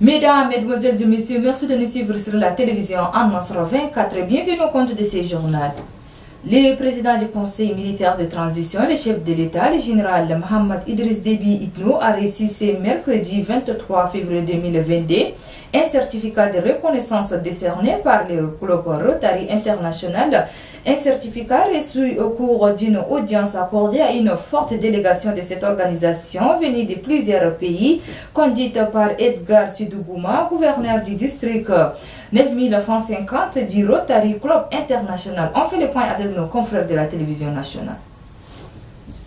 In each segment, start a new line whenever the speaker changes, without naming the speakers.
Mesdames, Mesdemoiselles et Messieurs, merci de nous suivre sur la télévision Al-Nasr 24. Bienvenue au compte de ces journaux. Le président du Conseil militaire de transition, le chef de l'État, le général Mohamed Idriss Déby Itno, a reçu ce mercredi 23 février 2022 un certificat de reconnaissance décerné par le Club Rotary International. Un certificat reçu au cours d'une audience accordée à une forte délégation de cette organisation venue de plusieurs pays, conduite par Edgar Sidougouma, gouverneur du district 9150 du Rotary Club International. On fait le point avec nos confrères de la télévision nationale.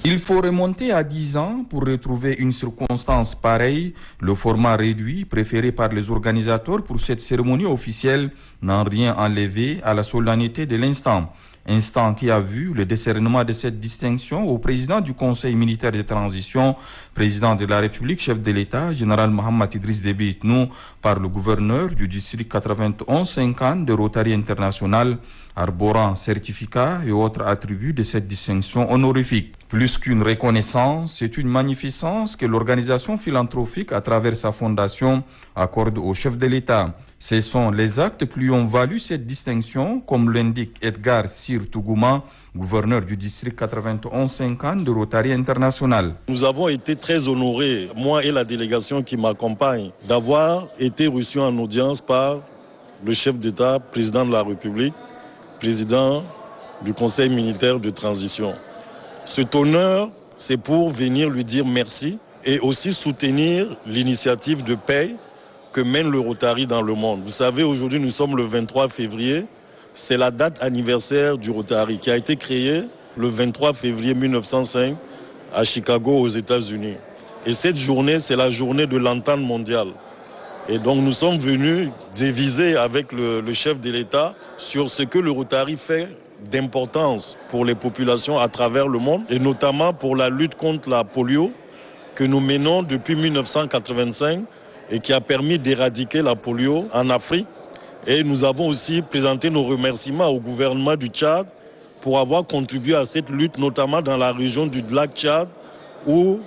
Il faut remonter à 10 ans pour retrouver une circonstance pareille. Le format réduit préféré par les organisateurs pour cette cérémonie officielle n'a rien enlevé à la solennité de l'instant. Instant qui a vu le décernement de cette distinction au président du Conseil militaire de transition, président de la République, chef de l'État, général Mohamed Idriss Déby Itno, par le gouverneur du district 9150 de Rotary International, arborant certificats et autres attributs de cette distinction honorifique. Plus qu'une reconnaissance, c'est une magnificence que l'organisation philanthropique, à travers sa fondation, accorde au chef de l'État. Ce sont les actes qui lui ont valu cette distinction, comme l'indique Edgar Sidougouma, gouverneur du district 9150 de Rotary International.
Nous avons été très honorés, moi et la délégation qui m'accompagne, d'avoir été reçus en audience par le chef d'État, président de la République, président du Conseil militaire de transition. Cet honneur, c'est pour venir lui dire merci et aussi soutenir l'initiative de paix que mène le Rotary dans le monde. Vous savez, aujourd'hui, nous sommes le 23 février. C'est la date anniversaire du Rotary qui a été créé le 23 février 1905 à Chicago, aux États-Unis. Et cette journée, c'est la journée de l'entente mondiale. Et donc, nous sommes venus diviser avec le chef de l'État sur ce que le Rotary fait d'importance pour les populations à travers le monde, et notamment pour la lutte contre la polio que nous menons depuis 1985 et qui a permis d'éradiquer la polio en Afrique. Et nous avons aussi présenté nos remerciements au gouvernement du Tchad pour avoir contribué à cette lutte, notamment dans la région du lac Tchad, où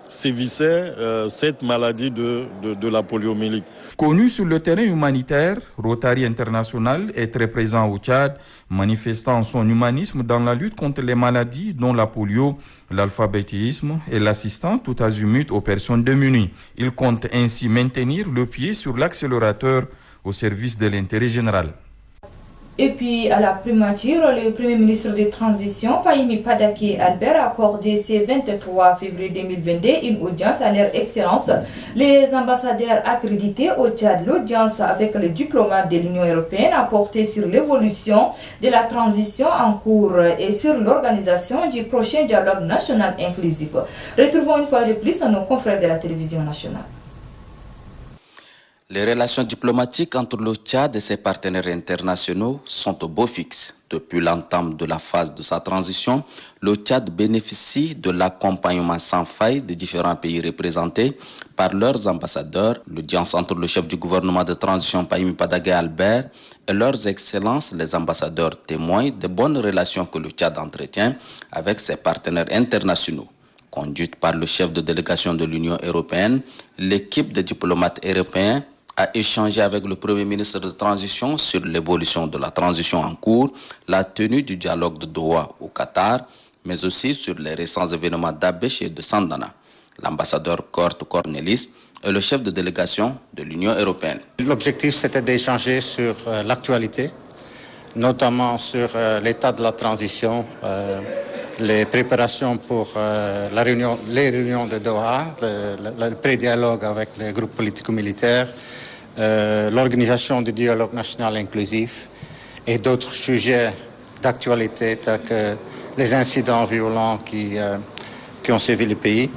sévissait cette maladie de la poliomyélite.
Connu sur le terrain humanitaire, Rotary International est très présent au Tchad, manifestant son humanisme dans la lutte contre les maladies dont la polio, l'alphabétisme et l'assistance tout azimut aux personnes démunies. Il compte ainsi maintenir le pied sur l'accélérateur au service de l'intérêt général.
Et puis, à la primature, le Premier ministre de Transition, Pahimi Padaki Albert, a accordé ce 23 février 2022 une audience à leur excellence. Les ambassadeurs accrédités au Tchad, l'audience avec les diplomates de l'Union européenne a porté sur l'évolution de la transition en cours et sur l'organisation du prochain dialogue national inclusif. Retrouvons une fois de plus nos confrères de la télévision nationale.
Les relations diplomatiques entre le Tchad et ses partenaires internationaux sont au beau fixe. Depuis l'entame de la phase de sa transition, le Tchad bénéficie de l'accompagnement sans faille des différents pays représentés par leurs ambassadeurs. L'audience entre le chef du gouvernement de transition, Pahimi Padaki Albert, et leurs excellences, les ambassadeurs, témoignent des bonnes relations que le Tchad entretient avec ses partenaires internationaux. Conduite par le chef de délégation de l'Union européenne, l'équipe de diplomates européens a échangé avec le Premier ministre de transition sur l'évolution de la transition en cours, la tenue du dialogue de Doha au Qatar, mais aussi sur les récents événements d'Abéché et de Sandana. L'ambassadeur Kurt Cornelis est le chef de délégation de l'Union européenne.
L'objectif, c'était d'échanger sur l'actualité, notamment sur l'état de la transition, les préparations pour les réunions de Doha, le pré-dialogue avec les groupes politico-militaires, l'organisation du dialogue national inclusif et d'autres sujets d'actualité tels que les incidents violents qui ont sévi le pays,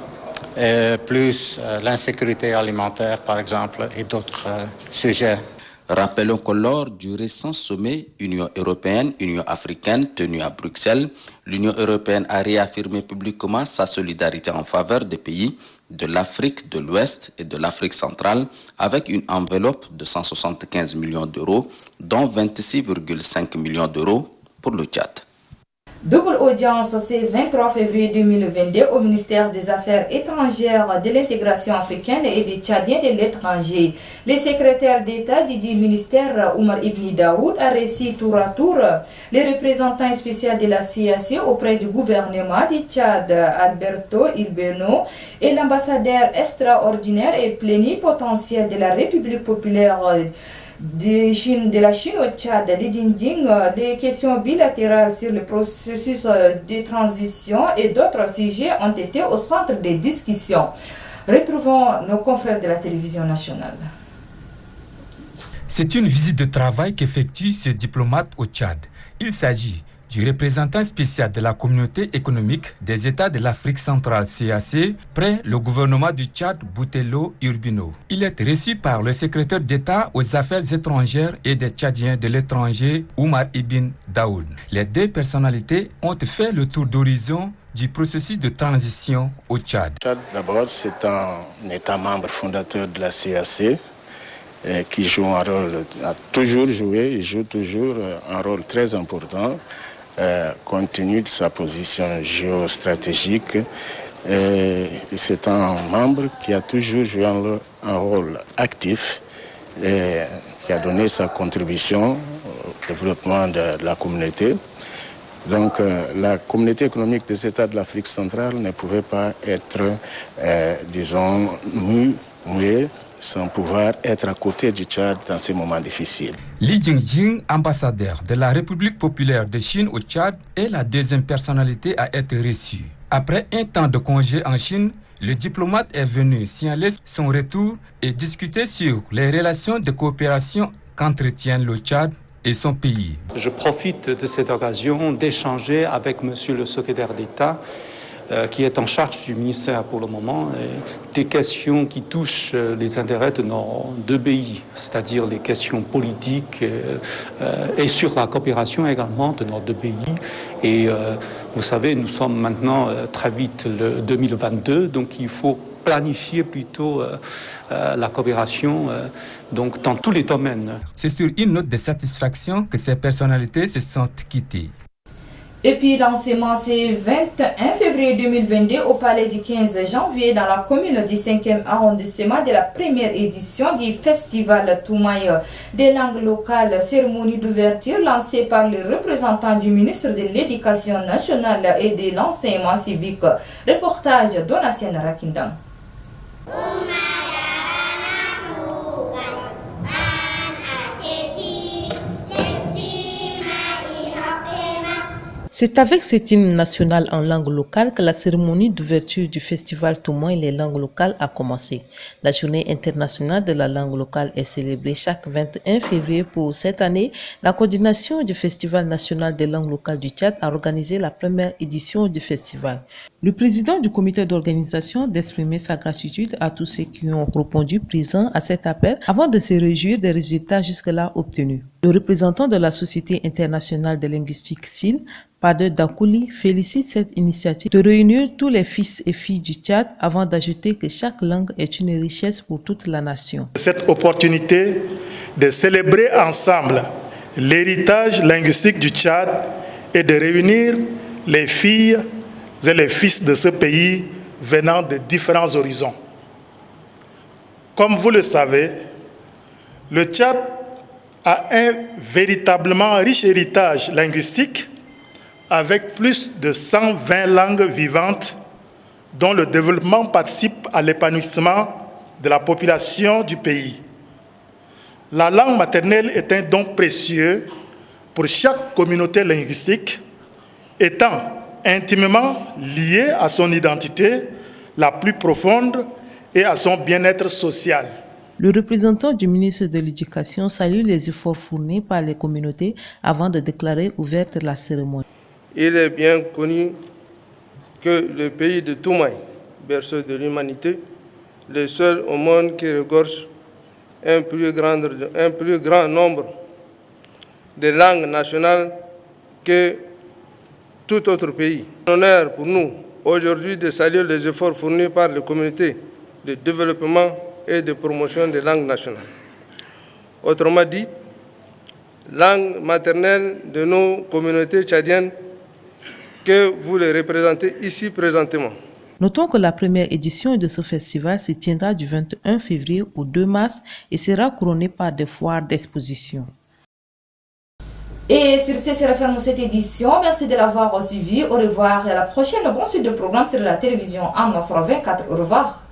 plus l'insécurité alimentaire par exemple et d'autres sujets.
Rappelons que lors du récent sommet Union européenne-Union africaine tenu à Bruxelles, l'Union européenne a réaffirmé publiquement sa solidarité en faveur des pays de l'Afrique de l'Ouest et de l'Afrique centrale avec une enveloppe de 175 millions d'euros, dont 26,5 millions d'euros pour le Tchad.
Double audience ce 23 février 2022 au ministère des Affaires étrangères, de l'intégration africaine et des Tchadiens de l'étranger. Le secrétaire d'État du ministère Oumar Ibn Daoud a reçu tour à tour les représentants spéciaux de la CAC auprès du gouvernement du Tchad, Alberto Ilbeno, et l'ambassadeur extraordinaire et plénipotentiel de la République populaire de la Chine au Tchad, Li Jingjing. Les questions bilatérales sur le processus de transition et d'autres sujets ont été au centre des discussions. Retrouvons nos confrères de la télévision nationale.
C'est une visite de travail qu'effectue ce diplomate au Tchad. Il s'agit du représentant spécial de la communauté économique des États de l'Afrique centrale CAC près le gouvernement du Tchad, Boutelo Urbino. Il est reçu par le secrétaire d'État aux affaires étrangères et des Tchadiens de l'étranger, Oumar Ibn Daoud. Les deux personnalités ont fait le tour d'horizon du processus de transition au Tchad.
D'abord, c'est un État membre fondateur de la CAC qui joue un rôle, a toujours joué et joue toujours un rôle très important compte tenu de sa position géostratégique. C'est un membre qui a toujours joué un rôle actif et qui a donné sa contribution au développement de la communauté. Donc la communauté économique des États de l'Afrique centrale ne pouvait pas être, disons, muée sans pouvoir être à côté du Tchad dans ces moments difficiles.
Li Jingjing, ambassadeur de la République populaire de Chine au Tchad, est la deuxième personnalité à être reçue. Après un temps de congé en Chine, le diplomate est venu signaler son retour et discuter sur les relations de coopération qu'entretiennent le Tchad et son pays.
Je profite de cette occasion d'échanger avec Monsieur le secrétaire d'État qui est en charge du ministère pour le moment, des questions qui touchent les intérêts de nos deux pays, c'est-à-dire les questions politiques et sur la coopération également de nos deux pays. Et vous savez, nous sommes maintenant très vite le 2022, donc il faut planifier plutôt la coopération donc dans tous les domaines.
C'est sur une note de satisfaction que ces personnalités se sont quittées.
Et puis lancement ce 21 février 2022 au palais du 15 janvier dans la commune du 5e arrondissement de la première édition du festival Toumaï des langues locales, cérémonie d'ouverture lancée par le représentant du ministre de l'Éducation nationale et de l'enseignement civique. Reportage Donatien Rakindam.
C'est avec cet hymne national en langue locale que la cérémonie d'ouverture du festival Toumaï les langues locales a commencé. La journée internationale de la langue locale est célébrée chaque 21 février. Pour cette année, la coordination du Festival national des langues locales du Tchad a organisé la première édition du festival. Le président du comité d'organisation d'exprimer sa gratitude à tous ceux qui ont répondu présents à cet appel avant de se réjouir des résultats jusque-là obtenus. Le représentant de la Société internationale de linguistique SIL, Pader Dakouli, félicite cette initiative de réunir tous les fils et filles du Tchad avant d'ajouter que chaque langue est une richesse pour toute la nation.
Cette opportunité de célébrer ensemble l'héritage linguistique du Tchad et de réunir les filles et les fils de ce pays venant de différents horizons. Comme vous le savez, le Tchad a un véritablement riche héritage linguistique avec plus de 120 langues vivantes dont le développement participe à l'épanouissement de la population du pays. La langue maternelle est un don précieux pour chaque communauté linguistique, étant intimement liée à son identité la plus profonde et à son bien-être social.
Le représentant du ministre de l'Éducation salue les efforts fournis par les communautés avant de déclarer ouverte la cérémonie.
Il est bien connu que le pays de Toumaï, berceau de l'humanité, le seul au monde qui regorge un plus grand nombre de langues nationales que tout autre pays. C'est un honneur pour nous aujourd'hui de saluer les efforts fournis par les communautés de développement et de promotion des langues nationales. Autrement dit, langue maternelle de nos communautés tchadiennes que vous les représentez ici présentement.
Notons que la première édition de ce festival se tiendra du 21 février au 2 mars et sera couronnée par des foires d'exposition.
Et sur ce, c'est referme cette édition. Merci de l'avoir suivi. Au revoir et à la prochaine. Bon suite de programme sur la télévision Amnos 24. Au revoir.